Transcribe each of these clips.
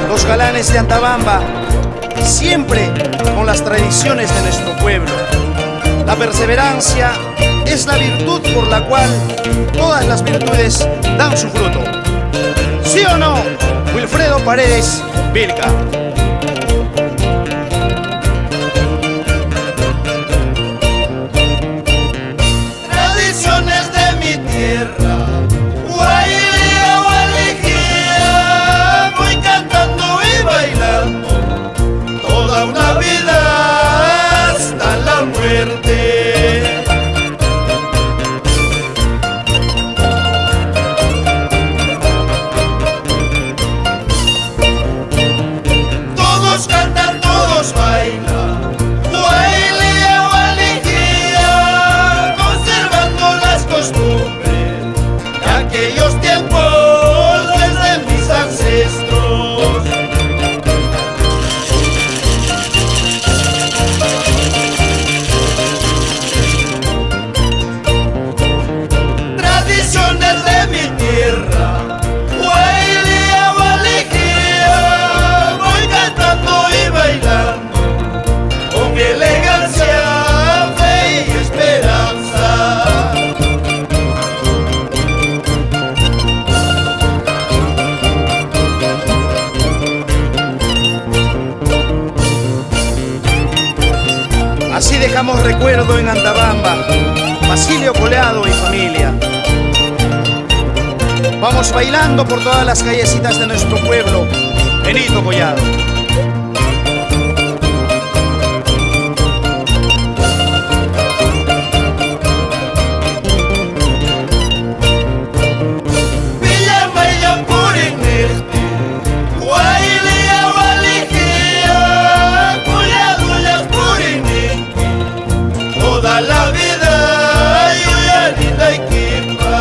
Los galanes de Antabamba, siempre con las tradiciones de nuestro pueblo. La perseverancia es la virtud por la cual todas las virtudes dan su fruto. ¿Sí o no, Wilfredo Paredes Vilca? Tradiciones de mi tierra, Guailia, Gualiquía, voy cantando y bailando toda una vida hasta la muerte. Todos cantan, todos bailan, Guailia, Gualiquía, conservando las costumbres de aquellos tiempos desde mis ancestros. Tradiciones de mi tierra, Guailia, Gualiquía, voy cantando y bailando con elegancia, fe y esperanza. Así dejamos recuerdo en Antabamba, Basilio Coleado y familia. Vamos bailando por todas las callecitas de nuestro pueblo, Benito Collado. Villamaya Purineste, Guailia, Gualiquía, Cuyadulas Purinenque, toda la vida yo ya linda equipa.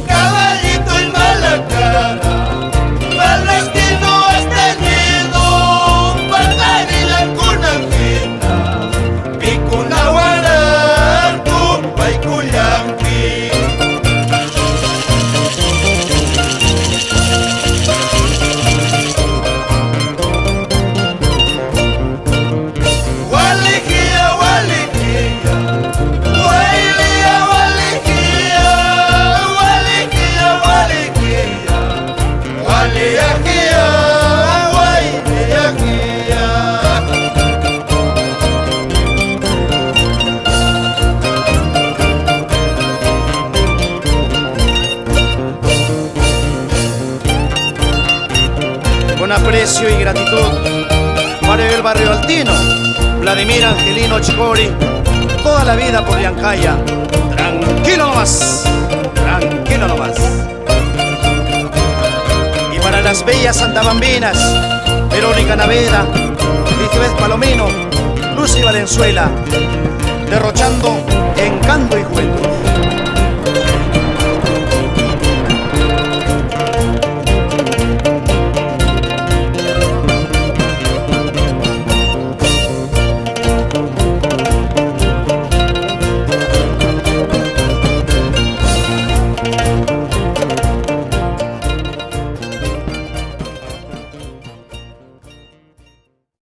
Caballito y mala cara, mal destino has tenido, pagar y la cuna fina, picuna guarar, tumba y cuyanqui. Gualiquía, Gualiquía, Guailia, Gualiquía, Gualiquía, Gualiquía, Gualiaquía, Guaileaquía. Con aprecio y gratitud para el barrio altino, Vladimir Angelino Chicori, toda la vida por Llancaya. Tranquilo nomás, tranquilo nomás. Y para las bellas santabambinas, Verónica Naveda, Elizabeth Palomino, Lucy Valenzuela, derrochando encanto y juventud.